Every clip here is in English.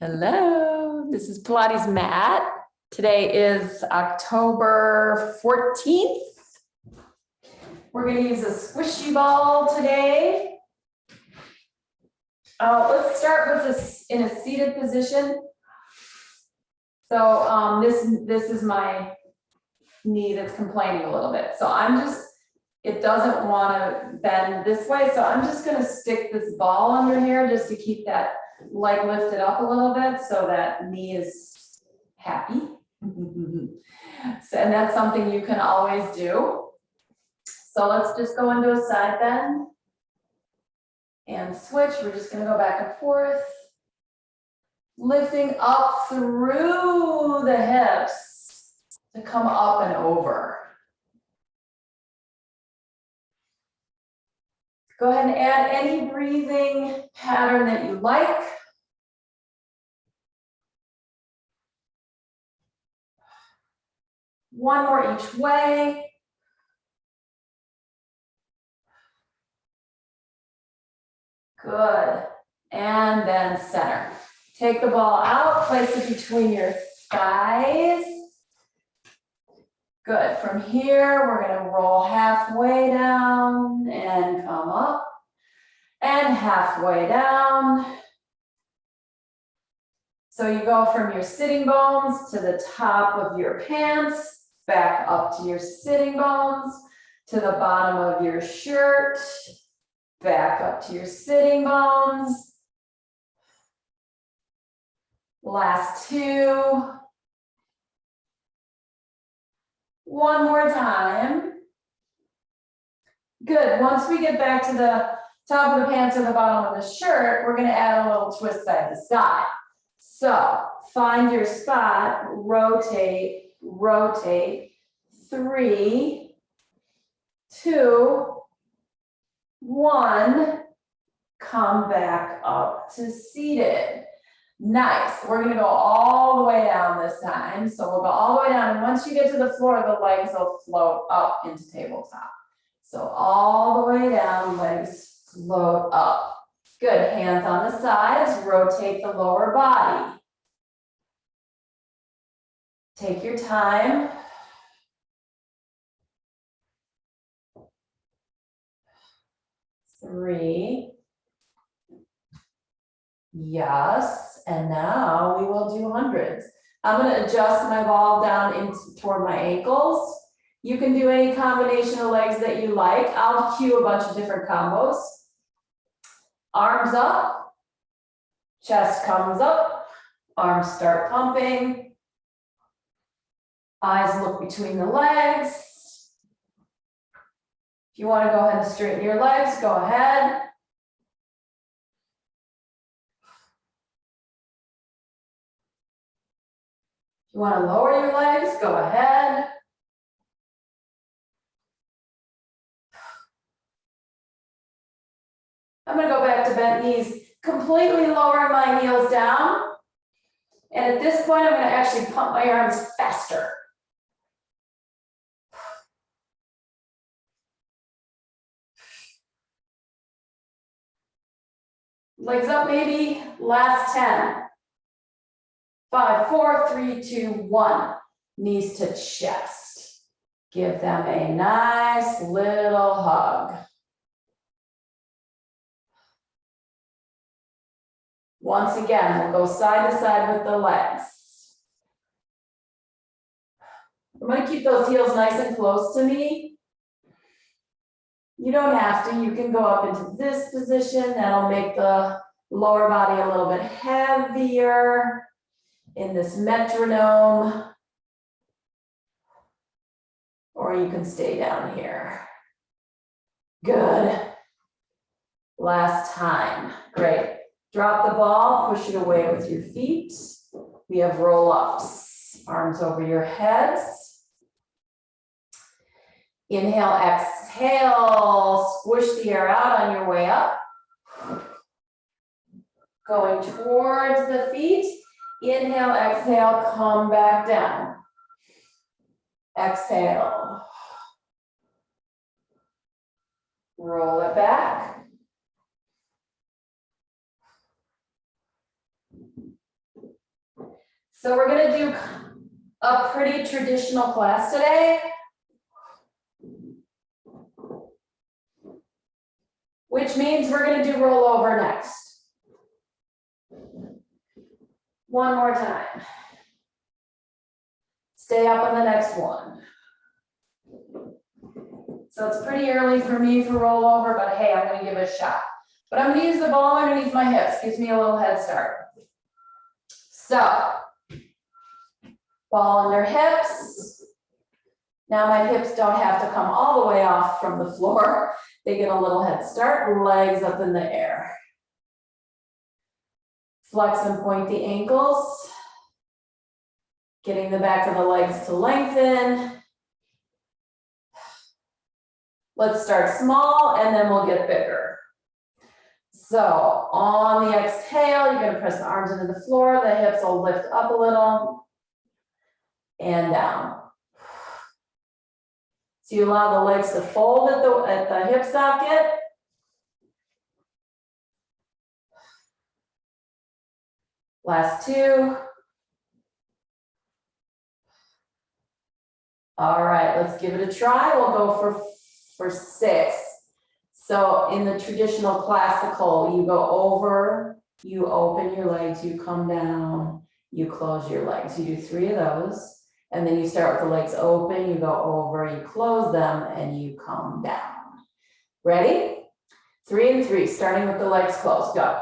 Hello, this is Pilates Matt. Today is October 14th. We're going to use a squishy ball today. Let's start with this in a seated position. So this is my knee that's complaining a little bit. So it doesn't want to bend this way. So I'm just going to stick this ball under here just to keep that leg lifted up a little bit so that knee is happy. And that's something you can always do. So let's just go into a side bend and switch. We're just going to go back and forth, lifting up through the hips to come up and over. Go ahead and add any breathing pattern that you like. One more each way. Good. And then center. Take the ball out, place it between your thighs. Good. From here, we're going to roll halfway down and come up and halfway down. So you go from your sitting bones to the top of your pants, back up to your sitting bones, to the bottom of your shirt, back up to your sitting bones. Last two. One more time. Good. Once we get back to the top of the pants or the bottom of the shirt, we're going to add a little twist side to side. So find your spot, rotate, rotate. 3, 2, 1. Come back up to seated. Nice. We're going to go all the way down this time. So we'll go all the way down. And once you get to the floor, the legs will float up into tabletop. So all the way down, legs float up. Good. Hands on the sides. Rotate the lower body. Take your time. Three. Yes, and now we will do hundreds. I'm going to adjust my ball down toward my ankles. You can do any combination of legs that you like. I'll cue a bunch of different combos. Arms up, chest comes up, arms start pumping. Eyes look between the legs. If you want to go ahead and straighten your legs, go ahead. You want to lower your legs, go ahead. I'm going to go back to bent knees, completely lowering my heels down. And at this point, I'm going to actually pump my arms faster. Legs up maybe, last 10. 5, 4, 3, 2, 1. Knees to chest. Give them a nice little hug. Once again, we'll go side to side with the legs. I'm going to keep those heels nice and close to me. You don't have to. You can go up into this position. That'll make the lower body a little bit heavier. In this metronome, or you can stay down here. Good. Last time. Great. Drop the ball, push it away with your feet. We have roll-ups. Arms over your heads. Inhale, exhale. Squish the air out on your way up. Going towards the feet. Inhale, exhale, come back down. Exhale. Roll it back. So we're gonna do a pretty traditional class today, which means we're gonna do rollover next. One more time. Stay up on the next one. So it's pretty early for me for rollover, but hey, I'm gonna give it a shot. But I'm gonna use the ball underneath my hips, gives me a little head start. So, ball under hips. Now my hips don't have to come all the way off from the floor. They get a little head start, legs up in the air. Flex and point the ankles. Getting the back of the legs to lengthen. Let's start small and then we'll get bigger. So on the exhale, you're gonna press the arms into the floor, the hips will lift up a little and down. So you allow the legs to fold at the hip socket. Last two. All right, let's give it a try. We'll go for 6. So in the traditional classical, you go over, you open your legs, you come down, you close your legs. You do 3 of those. And then you start with the legs open, you go over, you close them, and you come down. Ready? 3 and 3, starting with the legs closed, go.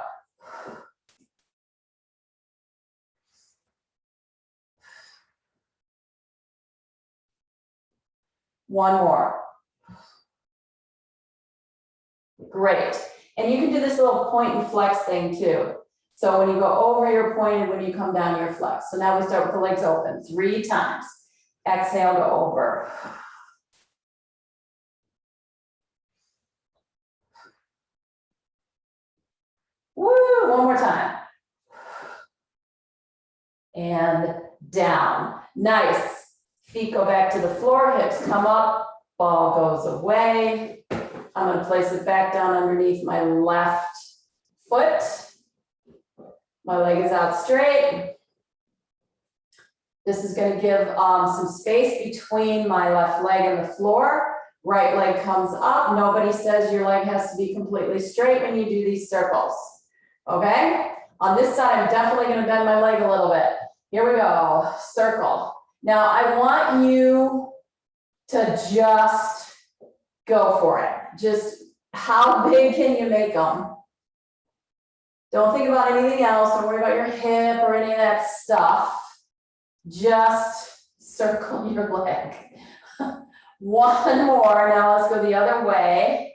One more. Great. And you can do this little point and flex thing too. So when you go over, you're pointed. When you come down, you're flexed. So now we start with the legs open 3 times. Exhale, go over. Woo, one more time. And down. Nice. Feet go back to the floor, hips come up, ball goes away. I'm going to place it back down underneath my left foot. My leg is out straight. This is going to give some space between my left leg and the floor. Right leg comes up. Nobody says your leg has to be completely straight when you do these circles. Okay? On this side, I'm definitely going to bend my leg a little bit. Here we go. Circle. Now, I want you to just go for it. Just how big can you make them? Don't think about anything else. Don't worry about your hip or any of that stuff. Just circle your leg. One more. Now let's go the other way.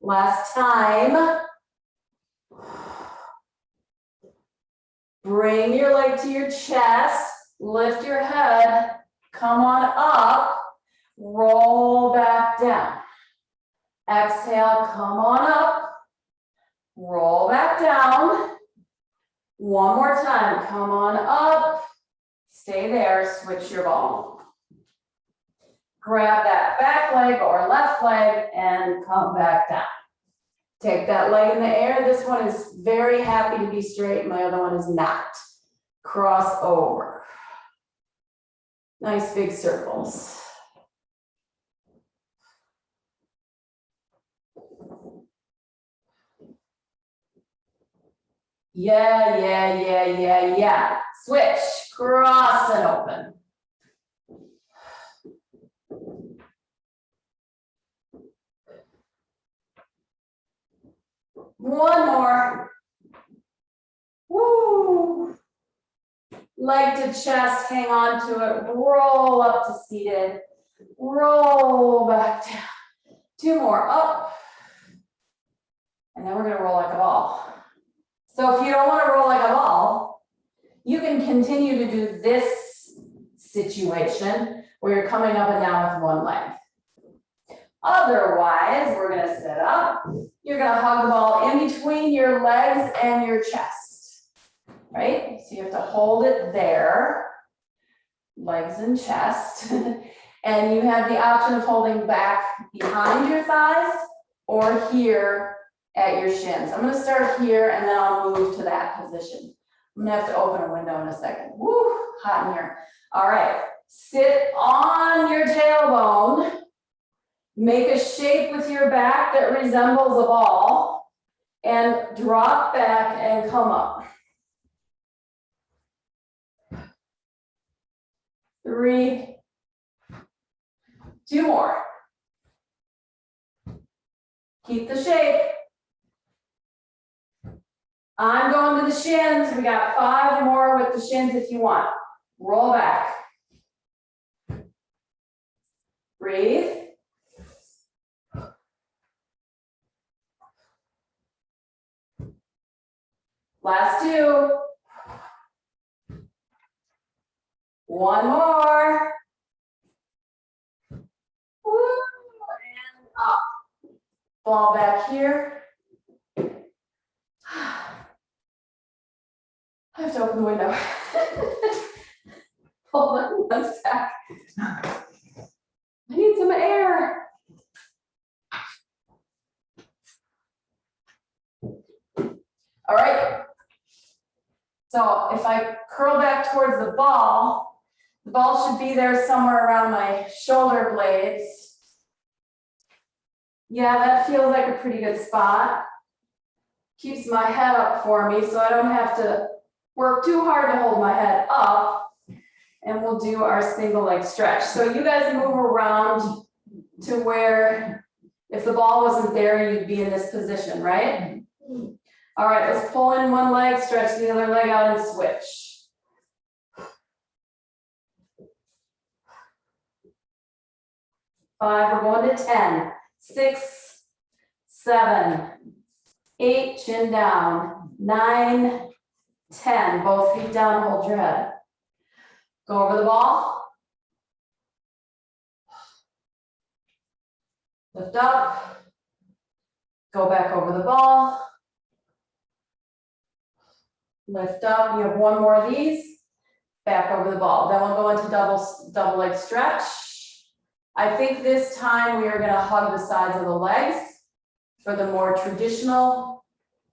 Last time. Bring your leg to your chest, lift your head, come on up, roll back down. Exhale, come on up, roll back down. One more time, come on up, stay there, switch your ball. Grab that back leg or left leg and come back down. Take that leg in the air. This one is very happy to be straight. My other one is not. Cross over. Nice big circles. Yeah. Switch, cross and open. One more. Woo. Leg to chest, hang on to it, roll up to seated, roll back down. 2 more, up. And then we're gonna roll like a ball. So if you don't wanna roll like a ball, you can continue to do this situation where you're coming up and down with one leg. Otherwise, we're gonna sit up. You're gonna hug the ball in between your legs and your chest, right? So you have to hold it there, legs and chest. And you have the option of holding back behind your thighs or here at your shins. I'm gonna start here and then I'll move to that position. I'm gonna have to open a window in a second. Woo, hot in here. All right, sit on your tailbone. Make a shape with your back that resembles a ball and drop back and come up. 3, 2 more. Keep the shape. I'm going to the shins. We got 5 more with the shins if you want. Roll back. Breathe. Last 2. 1 more. Woo, and up. Ball back here. I have to open the window. Hold on 1 sec. I need some air. All right. So if I curl back towards the ball should be there somewhere around my shoulder blades. Yeah, that feels like a pretty good spot. Keeps my head up for me so I don't have to work too hard to hold my head up. And we'll do our single leg stretch. So you guys move around to where if the ball wasn't there, you'd be in this position, right? All right, let's pull in 1 leg, stretch the other leg out and switch. 5, we're going to 10, 6, 7, 8, chin down, 9, 10, both feet down, hold your head. Go over the ball. Lift up. Go back over the ball. Lift up, you have 1 more of these. Back over the ball. Then we'll go into double leg stretch. I think this time we are gonna hug the sides of the legs for the more traditional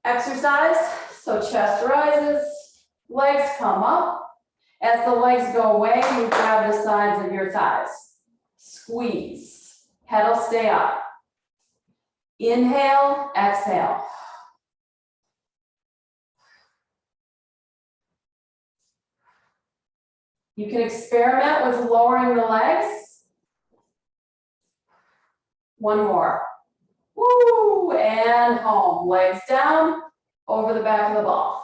exercise. So chest rises, legs come up. As the legs go away, you grab the sides of your thighs. Squeeze, head will stay up. Inhale, exhale. You can experiment with lowering the legs. 1 more. Woo, and home. Legs down, over the back of the ball.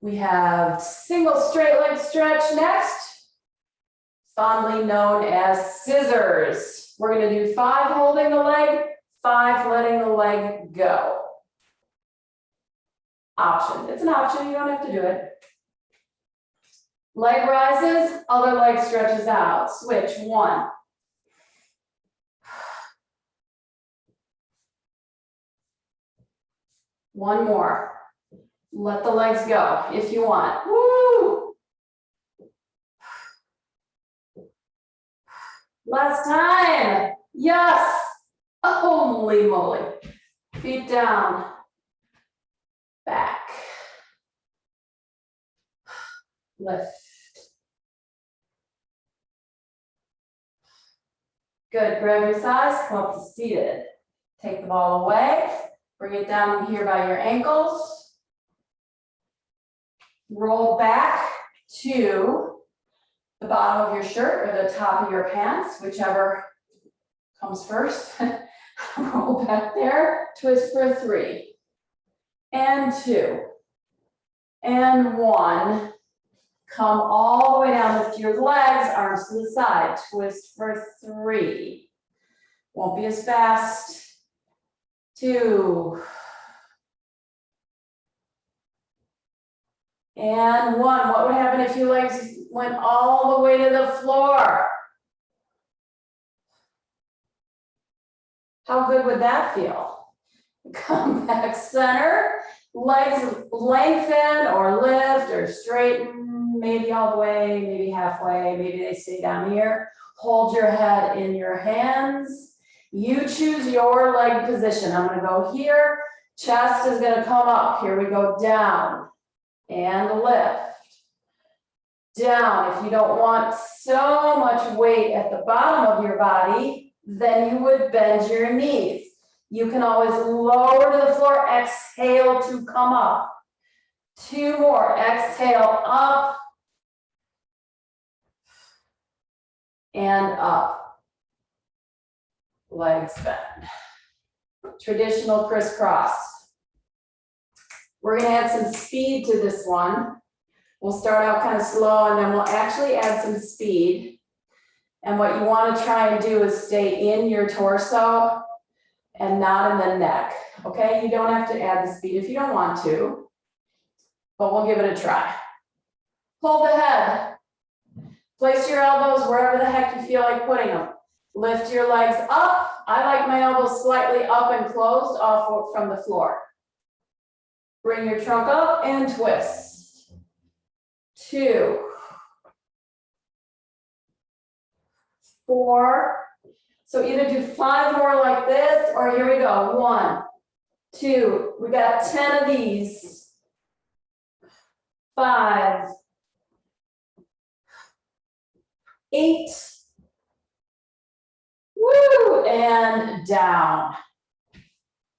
We have single straight leg stretch next, fondly known as scissors. We're going to do 5 holding the leg, 5 letting the leg go. Option. It's an option, you don't have to do it. Leg rises, other leg stretches out. Switch, 1. One more. Let the legs go if you want. Woo! Last time. Yes. Holy moly. Feet down. Back. Lift. Good. Grab your thighs, come up to seated. Take the ball away. Bring it down here by your ankles. Roll back to the bottom of your shirt or the top of your pants, whichever comes first. Roll back there. Twist for 3. And 2. And 1. Come all the way down, lift your legs, arms to the side, twist for 3. Won't be as fast. 2. And 1. What would happen if your legs went all the way to the floor? How good would that feel? Come back center, Legs lengthen or lift or straighten, maybe all the way, maybe halfway, maybe they stay down here. Hold your head in your hands. You choose your leg position. I'm gonna go here. Chest is gonna come up. Here we go, down and lift. Down. If you don't want so much weight at the bottom of your body, then you would bend your knees. You can always lower to the floor, exhale to come up. 2 more, exhale up and up. Legs bend. Traditional crisscross. We're gonna add some speed to this one. We'll start out kind of slow and then we'll actually add some speed. And what you wanna try and do is stay in your torso and not in the neck, okay? You don't have to add the speed if you don't want to, but we'll give it a try. Hold the head. Place your elbows wherever the heck you feel like putting them. Lift your legs up. I like my elbows slightly up and closed off from the floor. Bring your trunk up and twist. 2, 4. So either do 5 more like this, or here we go. 1, 2, we got 10 of these. 5, 8. Woo, and down.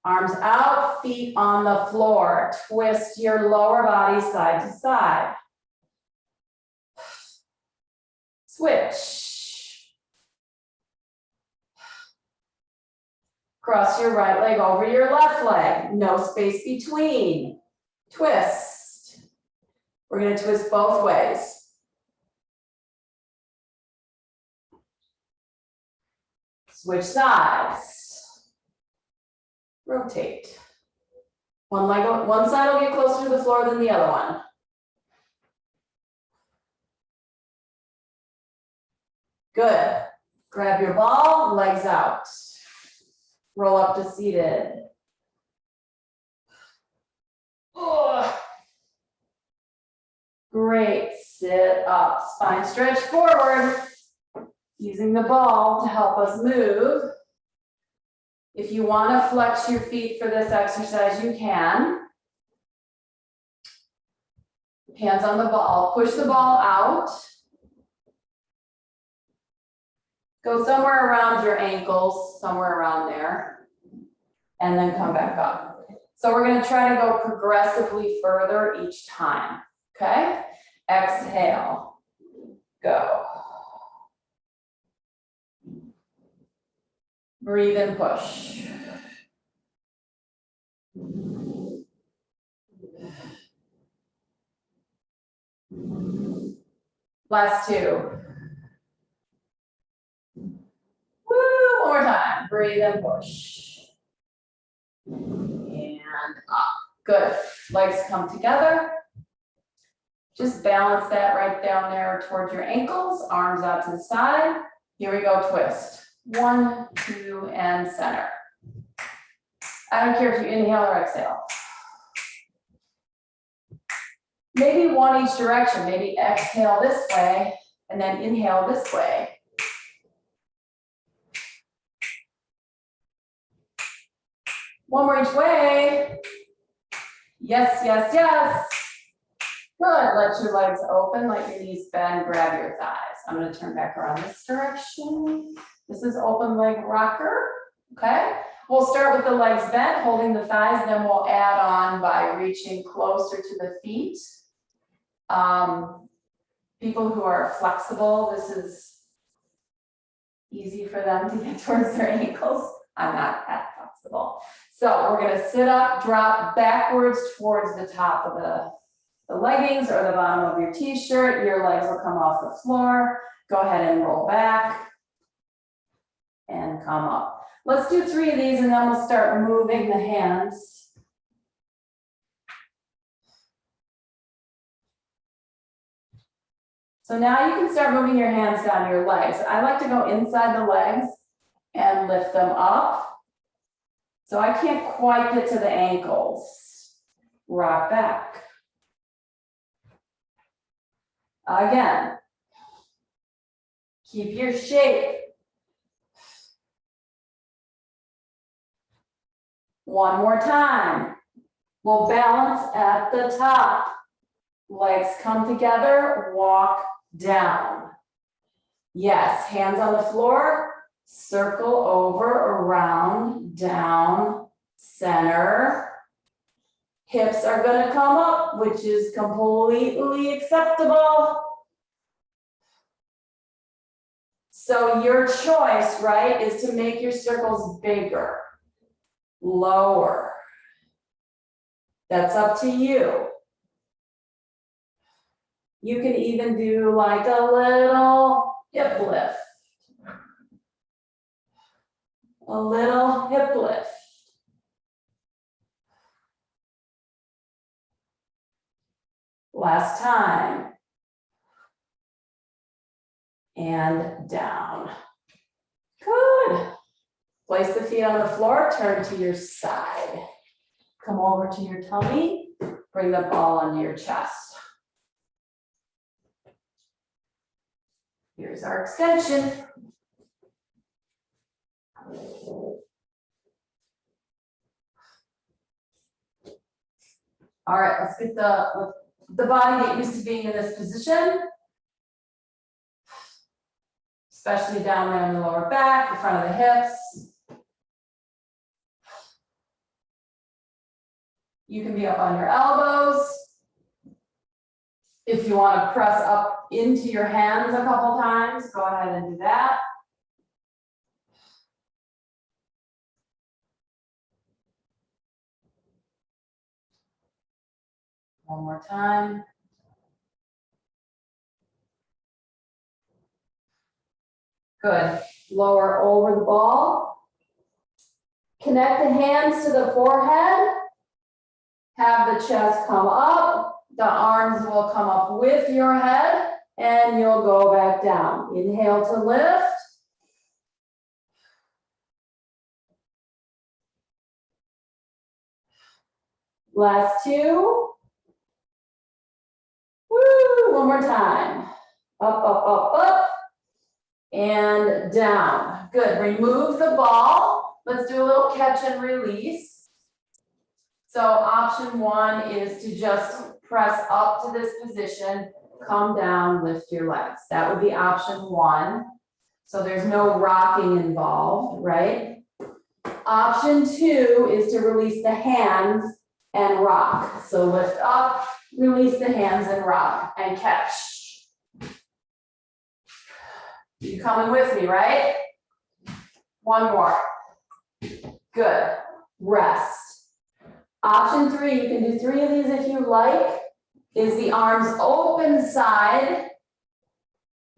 Arms out, feet on the floor. Twist your lower body side to side. Switch. Cross your right leg over your left leg. No space between. Twist. We're going to twist both ways. Switch sides. Rotate. One side will get closer to the floor than the other one. Good. Grab your ball, legs out. Roll up to seated. Oh. Great. Sit up. Spine stretch forward. Using the ball to help us move. If you want to flex your feet for this exercise, you can. Hands on the ball. Push the ball out. Go somewhere around your ankles, somewhere around there, and then come back up. So we're going to try to go progressively further each time, okay? Exhale, go. Breathe and push. Last 2. Woo, one more time. Breathe and push. And up. Good. Legs come together. Just balance that right down there towards your ankles. Arms out to the side. Here we go, twist. 1, 2, and center. I don't care if you inhale or exhale. Maybe one each direction. Maybe exhale this way and then inhale this way. One more each way. Yes, yes, yes. Good. Let your legs open, let your knees bend, grab your thighs. I'm going to turn back around this direction. This is open leg rocker. Okay. We'll start with the legs bent, holding the thighs, then we'll add on by reaching closer to the feet. People who are flexible, this is easy for them to get towards their ankles. I'm not that flexible. So we're going to sit up, drop backwards towards the top of the leggings or the bottom of your t-shirt. Your legs will come off the floor. Go ahead and roll back and come up. Let's do 3 of these and then we'll start moving the hands. So now you can start moving your hands down your legs. I like to go inside the legs and lift them up. So I can't quite get to the ankles. rock back. Again, keep your shape. One more time. We'll balance at the top. Legs come together, walk down. Yes, hands on the floor, circle over, around, down, center. Hips are gonna come up, which is completely acceptable. So your choice, right, is to make your circles bigger, lower. That's up to you. You can even do like a little hip lift. A little hip lift. Last time. And down. Good. Place the feet on the floor, turn to your side. Come over to your tummy, bring the ball onto your chest. Here's our extension. All right, let's get the body get used to being in this position. Especially down there in the lower back, the front of the hips. You can be up on your elbows. If you want to press up into your hands a couple times, go ahead and do that. One more time. Good. Lower over the ball. Connect the hands to the forehead. Have the chest come up. The arms will come up with your head and you'll go back down. Inhale to lift. Last two. Woo, one more time. Up, up, up, up. And down. Good. Remove the ball. Let's do a little catch and release. So option one is to just press up to this position, come down, lift your legs. That would be option one. So there's no rocking involved, right? Option two is to release the hands and rock. So lift up, release the hands and rock and catch. You coming with me, right? One more. Good. Rest. Option three, you can do 3 of these if you like, is the arms open side,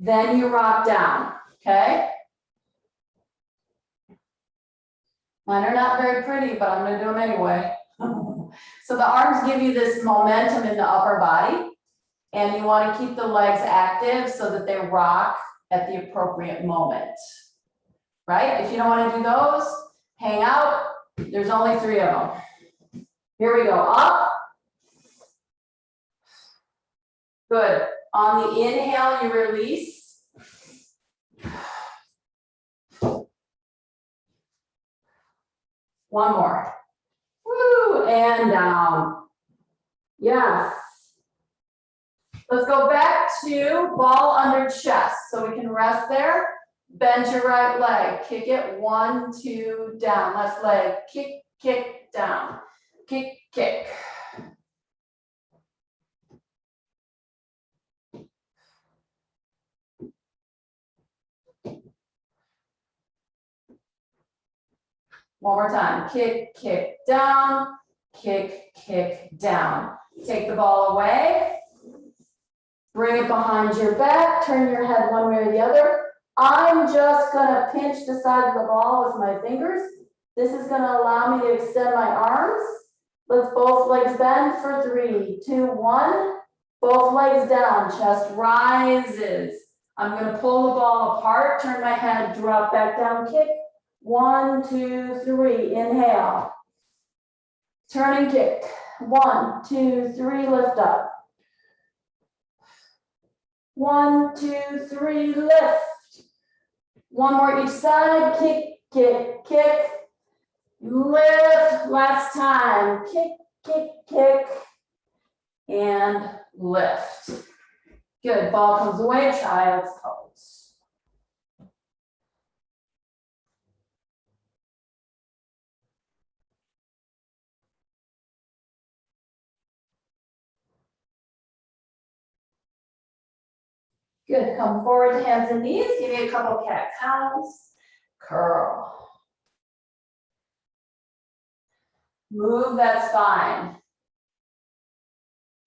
then you rock down, okay? Mine are not very pretty, but I'm gonna do them anyway. So the arms give you this momentum in the upper body, and you wanna keep the legs active so that they rock at the appropriate moment, right? If you don't wanna do those, hang out. There's only 3 of them. Here we go, up. Good. On the inhale, you release. One more. Woo, and down. Yes. Let's go back to ball under chest. So we can rest there. Bend your right leg. Kick it. 1, 2, down. Left leg. Kick, kick, down. Kick, kick. One more time. Kick, kick, down. Kick, kick, down. Take the ball away. Bring it behind your back. Turn your head one way or the other. I'm just going to pinch the side of the ball with my fingers. This is going to allow me to extend my arms. Let's both legs bend for 3, 2, 1. Both legs down, chest rises. I'm going to pull the ball apart, turn my head, drop back down, kick. 1, 2, 3, inhale. Turn and kick. 1, 2, 3, lift up. 1, 2, 3, lift. One more each side, kick, kick, kick. Lift, last time, kick, kick, kick. And lift. Good, ball comes away, child's pose. Good, come forward to hands and knees, give me a couple cat cows, curl. Move that spine.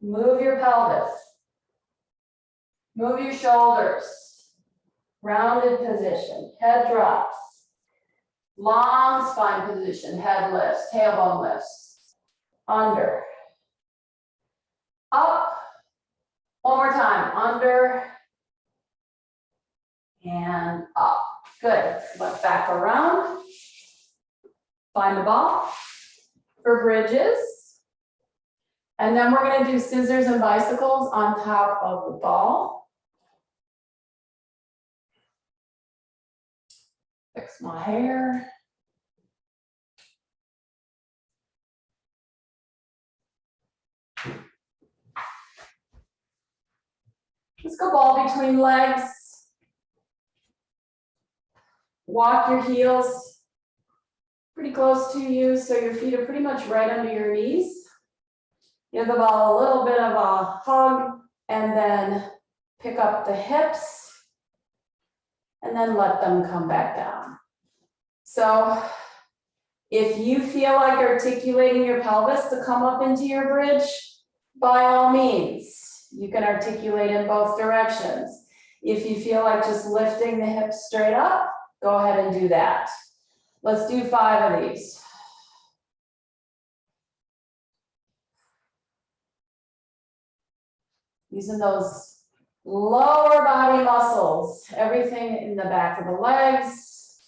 Move your pelvis. Move your shoulders. Rounded position, head drops. Long spine position, head lifts, tailbone lifts. Under. Up. One more time, under. And up. Good, flip back around. Find the ball for bridges. And then we're gonna do scissors and bicycles on top of the ball. Fix my hair. Let's go ball between legs. Walk your heels pretty close to you so your feet are pretty much right under your knees. Give the ball a little bit of a hug and then pick up the hips and then let them come back down. So if you feel like articulating your pelvis to come up into your bridge, by all means, you can articulate in both directions. If you feel like just lifting the hips straight up, go ahead and do that. Let's do 5 of these. Using those lower body muscles, everything in the back of the legs,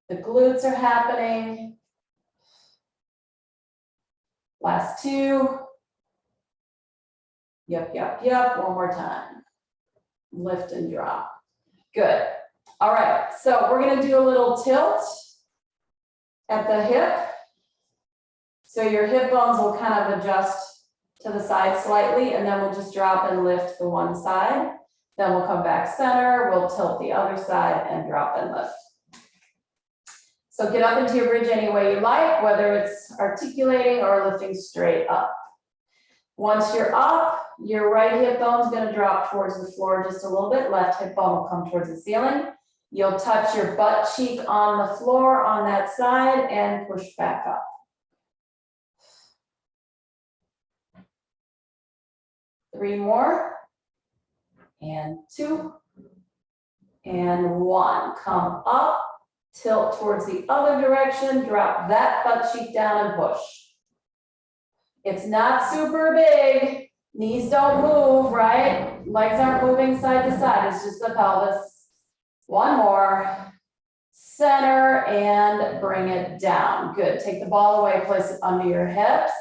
the glutes are happening. Last 2. Yep, yep, yep, one more time. Lift and drop. Good. All right, so we're gonna do a little tilt at the hip. So your hip bones will kind of adjust to the side slightly, and then we'll just drop and lift the one side. Then we'll come back center, we'll tilt the other side and drop and lift. So get up into your bridge any way you like, whether it's articulating or lifting straight up. Once you're up, your right hip bone's gonna drop towards the floor just a little bit, left hip bone will come towards the ceiling. You'll touch your butt cheek on the floor on that side and push back up. Three more, and 2, and 1. Come up, tilt towards the other direction, drop that butt cheek down and push. It's not super big, knees don't move, right? Legs aren't moving side to side, it's just the pelvis. 1 more, center and bring it down. Good, take the ball away, place it under your hips.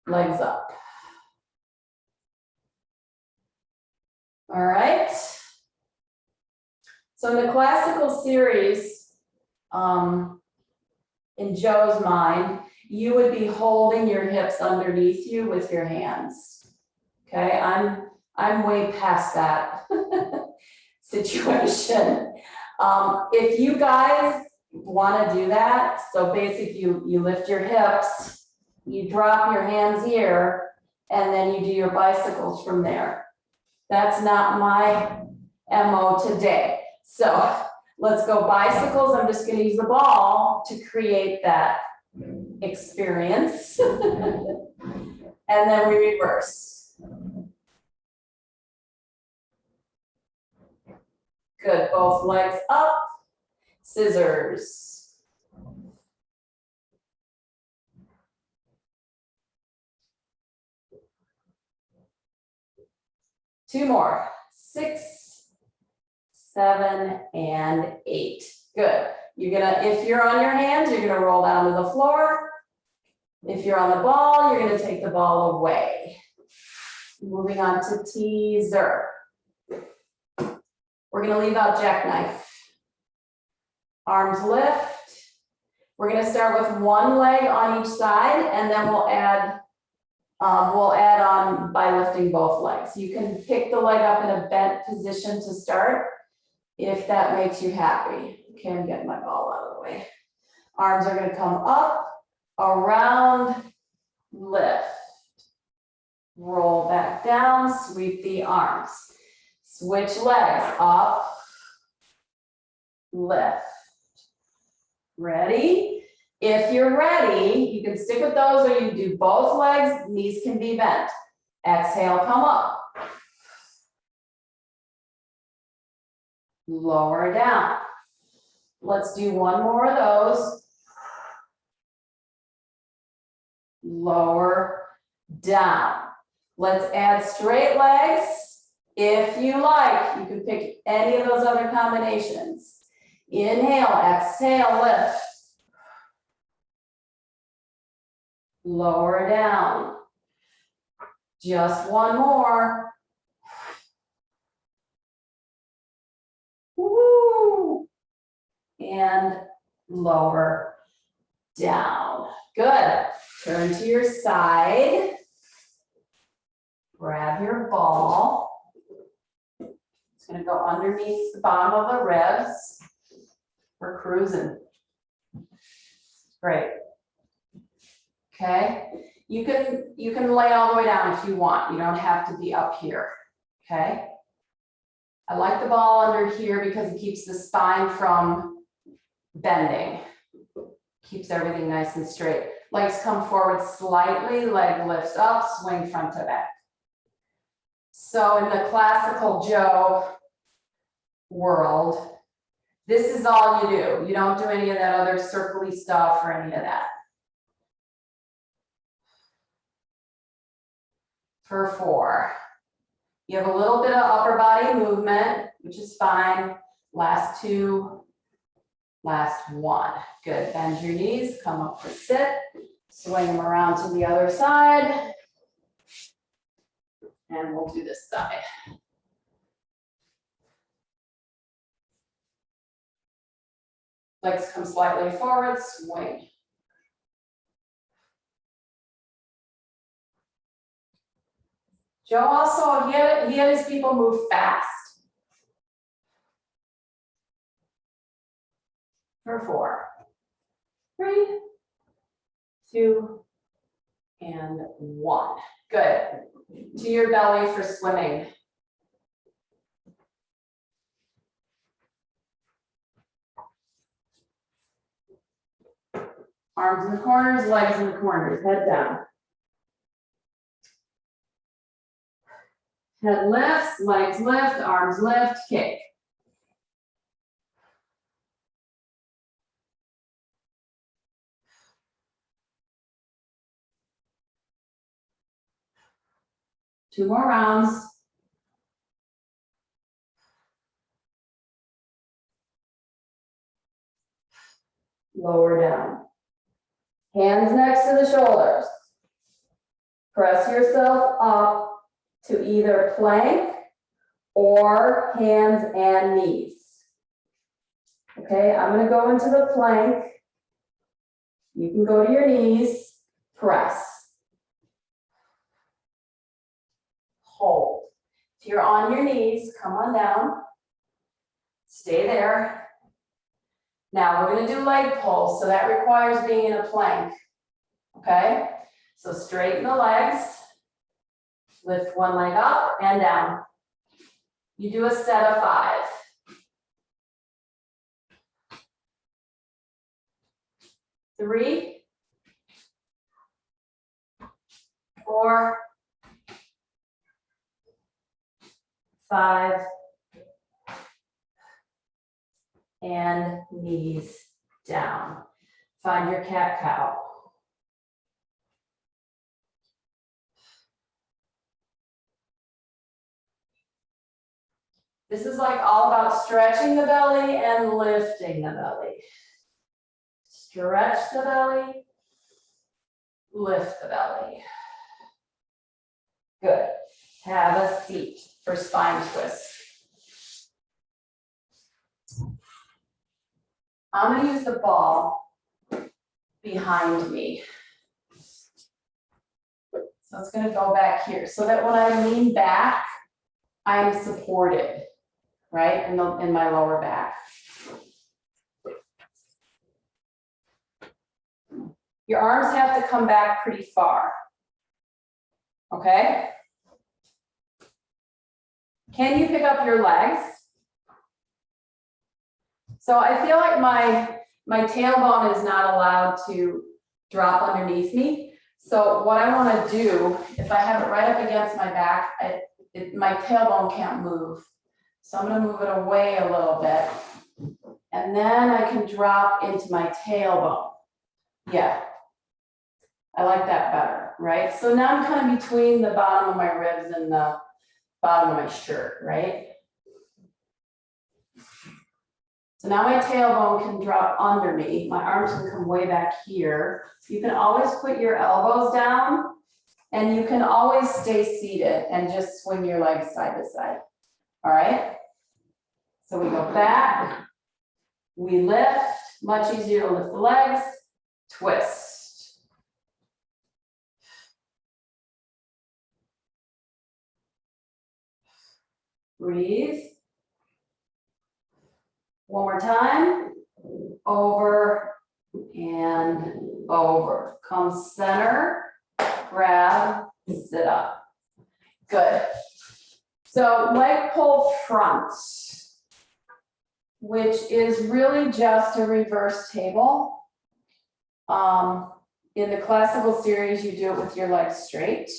Legs up. All right. So in the classical series, in Joe's mind, you would be holding your hips underneath you with your hands. Okay, I'm way past that situation. If you guys want to do that, so basically you lift your hips, you drop your hands here, and then you do your bicycles from there. That's not my MO today. So let's go bicycles. I'm just going to use the ball to create that experience. And then we reverse. Good, both legs up, scissors. Two more, 6, 7, and 8. Good. You're gonna, if you're on your hands, you're gonna roll down to the floor. If you're on the ball, you're gonna take the ball away. Moving on to teaser. We're gonna leave out jackknife. Arms lift. We're gonna start with one leg on each side, and then we'll add on by lifting both legs. You can pick the leg up in a bent position to start, if that makes you happy. Okay, I'm getting my ball out of the way. Arms are gonna come up, around, lift. Roll back down, sweep the arms. Switch legs, up, lift. Ready? If you're ready, you can stick with those or you do both legs, knees can be bent. Exhale, come up. Lower down. Let's do one more of those. Lower down. Let's add straight legs. If you like, you can pick any of those other combinations. Inhale, exhale, lift. Lower down. Just one more. Woo! And lower down. Good. Turn to your side. Grab your ball. It's going to go underneath the bottom of the ribs. We're cruising. Great. Okay. You can lay all the way down if you want. You don't have to be up here. Okay. I like the ball under here because it keeps the spine from bending. Keeps everything nice and straight. Legs come forward slightly, leg lifts up, swing front to back. So in the classical Joe world, this is all you do. You don't do any of that other circly stuff or any of that. For 4. You have a little bit of upper body movement, which is fine. Last 2, last 1. Good, bend your knees, come up to sit, swing them around to the other side. And we'll do this side. Legs come slightly forward, swing. Joe also, he had his people move fast. For 4, 3, 2, and 1. Good. To your belly for swimming. Arms in the corners, legs in the corners, head down. Head lifts, legs lift, arms lift, kick. Two more rounds. Lower down. Hands next to the shoulders. Press yourself up to either plank or hands and knees. Okay, I'm going to go into the plank. You can go to your knees, press. Hold. If you're on your knees, come on down. Stay there. Now we're going to do leg pulls, so that requires being in a plank. Okay, so straighten the legs. Lift one leg up and down. You do a set of 5. 3, 4, 5, and knees down. Find your cat-cow. This is like all about stretching the belly and lifting the belly. Stretch the belly, lift the belly. Good. Have a seat for spine twist. I'm gonna use the ball behind me. So it's gonna go back here so that when I lean back, I'm supported, right, in my lower back. Your arms have to come back pretty far, okay? Can you pick up your legs? So I feel like my tailbone is not allowed to drop underneath me. So what I want to do, if I have it right up against my back, my tailbone can't move. So I'm going to move it away a little bit. And then I can drop into my tailbone. Yeah. I like that better, right? So now I'm kind of between the bottom of my ribs and the bottom of my shirt, right? So now my tailbone can drop under me. My arms can come way back here. You can always put your elbows down and you can always stay seated and just swing your legs side to side. All right? So we go back, we lift, much easier to lift the legs, twist. Breathe. One more time. Over and over. Come center, grab, sit up. Good. So leg pull front, which is really just a reverse table. In the classical series, you do it with your legs straight.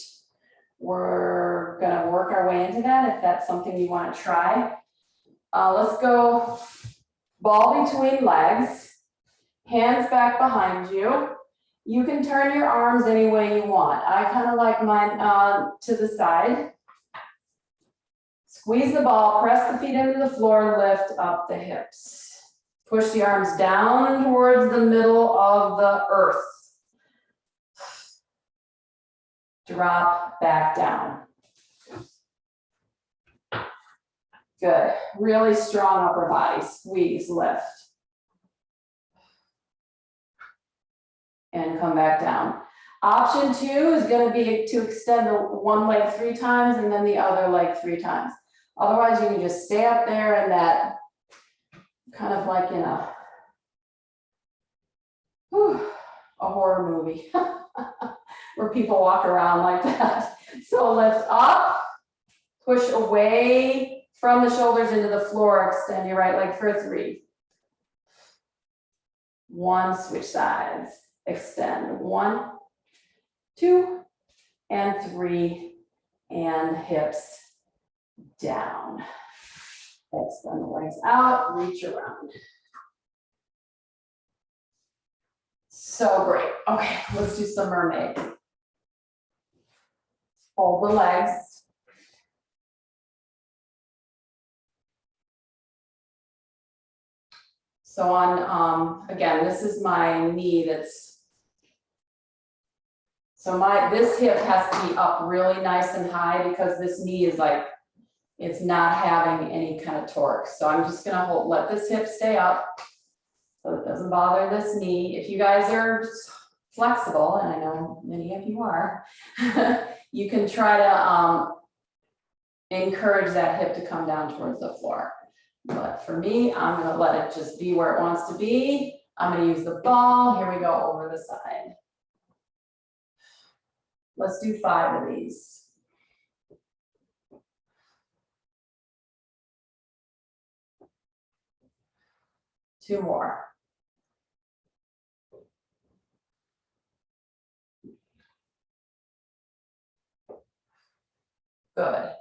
We're gonna work our way into that if that's something you want to try. Let's go ball between legs, hands back behind you. You can turn your arms any way you want. I kind of like mine to the side. Squeeze the ball, press the feet into the floor, lift up the hips. Push the arms down towards the middle of the earth. Drop back down. Good. Really strong upper body. Squeeze, lift. And come back down. Option 2 is going to be to extend the one leg 3 times and then the other leg 3 times. Otherwise, you can just stay up there in that kind of like in a horror movie where people walk around like that. So lift up, push away from the shoulders into the floor, extend your right leg for 3. 1, switch sides, extend 1, 2, and 3, and hips down. Extend the legs out, reach around. So great. Okay, let's do some mermaid. Fold the legs. So on, again, this is my knee that's, so this hip has to be up really nice and high because this knee is like, it's not having any kind of torque. So I'm just gonna let this hip stay up so it doesn't bother this knee. If you guys are flexible, and I know many of you are, you can try to encourage that hip to come down towards the floor. But for me, I'm gonna let it just be where it wants to be. I'm gonna use the ball. Here we go, over the side. Let's do 5 of these. Two more. Good.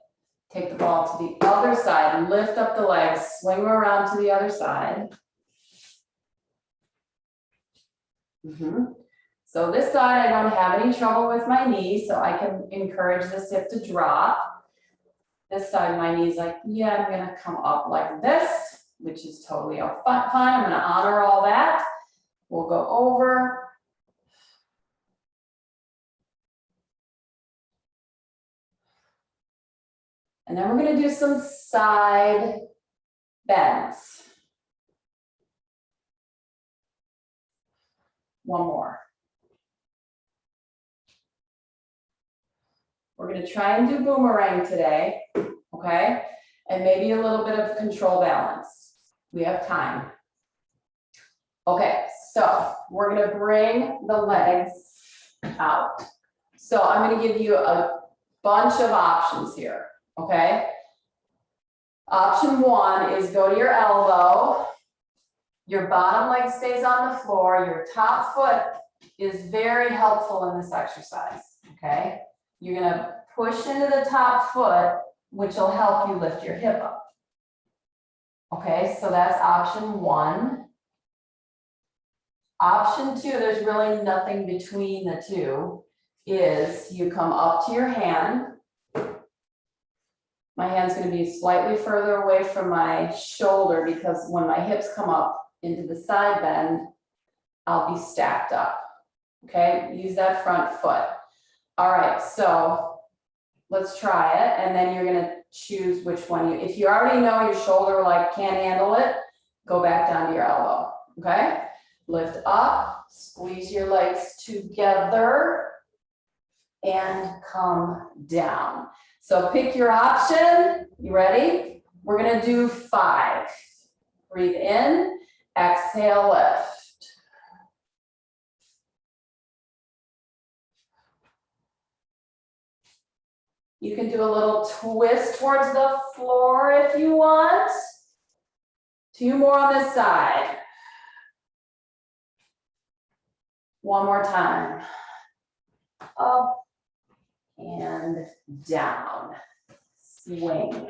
Take the ball to the other side and lift up the legs, swing them around to the other side. So this side, I don't have any trouble with my knee, so I can encourage this hip to drop. This side, my knee's like, yeah, I'm gonna come up like this, which is totally fine. I'm gonna honor all that. We'll go over. And then we're gonna do some side bends. One more. We're gonna try and do boomerang today, okay? And maybe a little bit of control balance. We have time. Okay, so we're gonna bring the legs out. So I'm gonna give you a bunch of options here, okay? Option one is go to your elbow. Your bottom leg stays on the floor. Your top foot is very helpful in this exercise, okay? You're gonna push into the top foot, which will help you lift your hip up. Okay, so that's option one. Option two, there's really nothing between the two, is you come up to your hand. My hand's gonna be slightly further away from my shoulder because when my hips come up into the side bend, I'll be stacked up. Okay, use that front foot. All right, so let's try it. And then you're gonna choose which one if you already know your shoulder like can't handle it, go back down to your elbow, okay? Lift up, squeeze your legs together and come down. So pick your option. You ready? We're gonna do 5. Breathe in, exhale, lift. You can do a little twist towards the floor if you want. 2 more on this side. 1 more time. Up and down. Swing.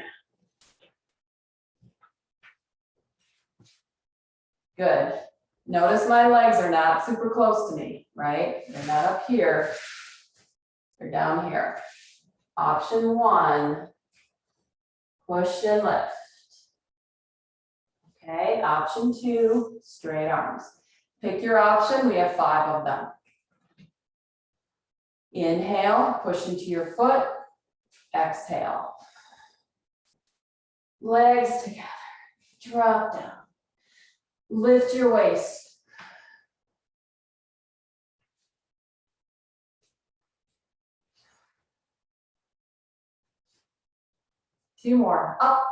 Good. Notice my legs are not super close to me, right? They're not up here. They're down here. Option 1, push and lift. Okay, option 2, straight arms. Pick your option, we have 5 of them. Inhale, push into your foot, exhale. Legs together, drop down. Lift your waist. Two more, up.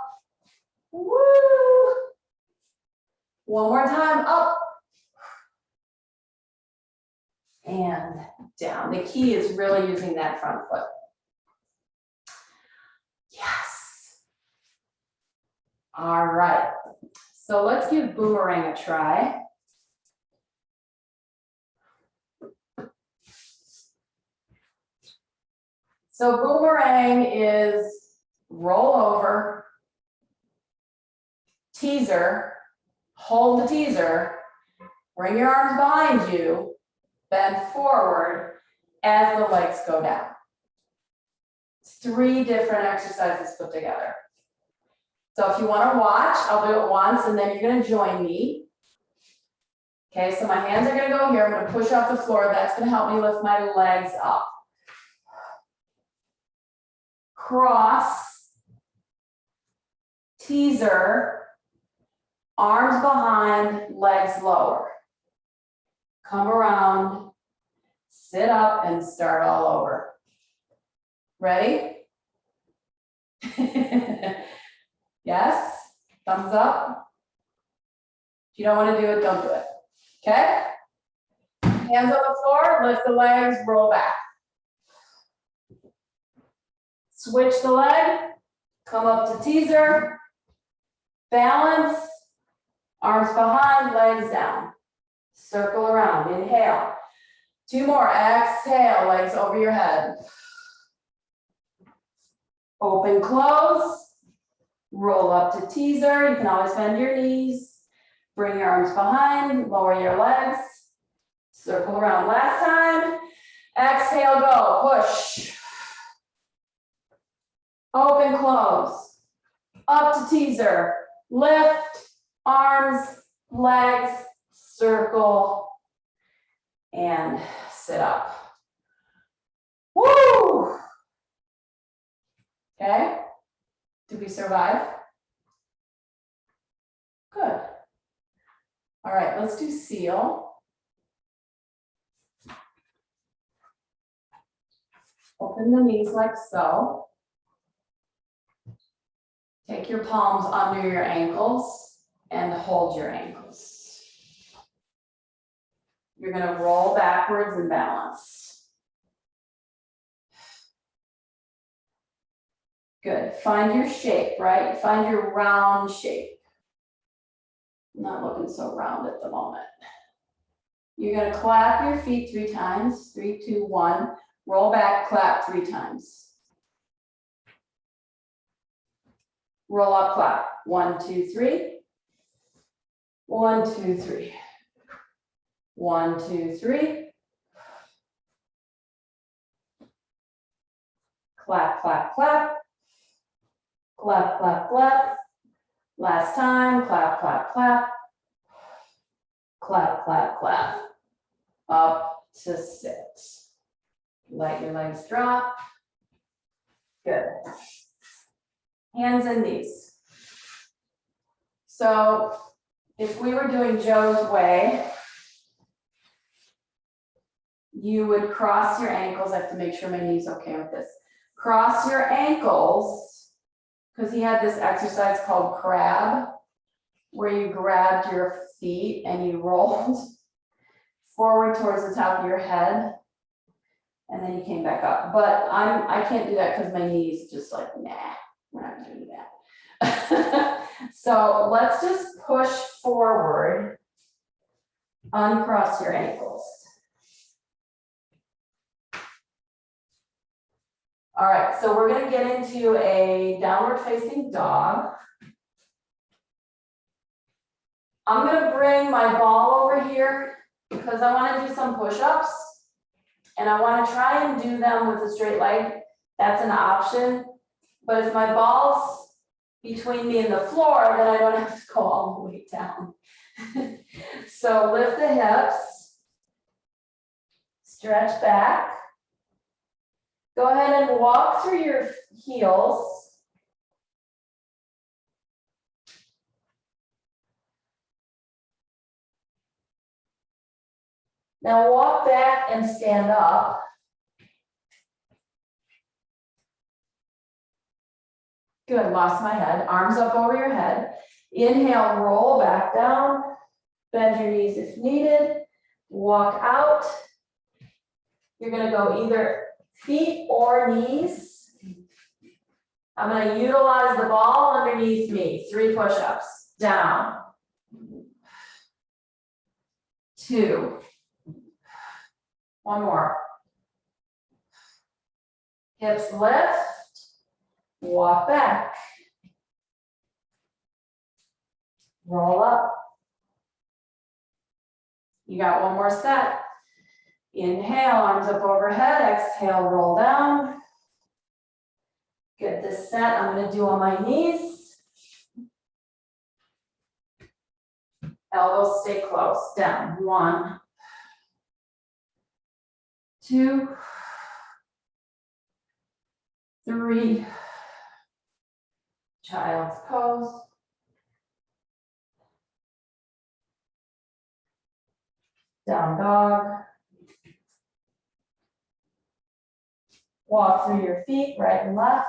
Woo! 1 more time, up. And down. The key is really using that front foot. Yes. All right. So let's give boomerang a try. So boomerang is roll over, teaser, hold the teaser, bring your arms behind you, bend forward as the legs go down. It's 3 different exercises put together. So if you want to watch, I'll do it once and then you're going to join me. Okay, so my hands are going to go here. I'm going to push off the floor. That's going to help me lift my legs up. Cross, teaser, arms behind, legs lower. Come around, sit up and start all over. Ready? Yes? Thumbs up? If you don't want to do it, don't do it. Okay? Hands on the floor, lift the legs, roll back. Switch the leg, come up to teaser, balance, arms behind, legs down. Circle around, inhale. 2 more, exhale, legs over your head. Open, close, roll up to teaser. You can always bend your knees. Bring your arms behind, lower your legs. Circle around last time. Exhale, go, push. Open, close. Up to teaser. Lift, arms, legs, circle, and sit up. Woo! Okay? Did we survive? Good. All right, let's do seal. Open the knees like so. Take your palms under your ankles and hold your ankles. You're gonna roll backwards and balance. Good, find your shape, right? Find your round shape. I'm not looking so round at the moment. You're gonna clap your feet 3 times, 3, 2, 1. Roll back, clap 3 times. Roll up, clap. 1, 2, 3. 1, 2, 3. 1, 2, 3. Clap, clap, clap. Clap, clap, clap. Last time, clap, clap, clap. Clap, clap, clap. Up to sit. Let your legs drop. Good. Hands and knees. So if we were doing Joe's way, you would cross your ankles. I have to make sure my knee's okay with this. Cross your ankles, because he had this exercise called crab, where you grabbed your feet and you rolled forward towards the top of your head, and then you came back up. But I can't do that because my knee's just like, nah, we're not doing that. So let's just push forward, uncross your ankles. All right, so we're gonna get into a downward facing dog. I'm gonna bring my ball over here because I wanna do some push-ups and I wanna try and do them with a straight leg. That's an option. But if my ball's between me and the floor, then I don't have to go all the way down. So lift the hips, stretch back. Go ahead and walk through your heels. Now walk back and stand up. Good, lost my head. Arms up over your head. Inhale, roll back down. Bend your knees if needed. Walk out. You're gonna go either feet or knees. I'm gonna utilize the ball underneath me. 3 push-ups. Down. 2. 1 more. Hips lift. Walk back. Roll up. You got 1 more set. Inhale, arms up overhead. Exhale, roll down. Good, this set I'm going to do on my knees. Elbows stay close. Down. 1, 2, 3. Child's pose. Down dog. Walk through your feet, right and left.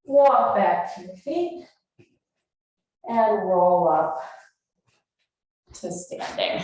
Walk back to your feet and roll up to standing.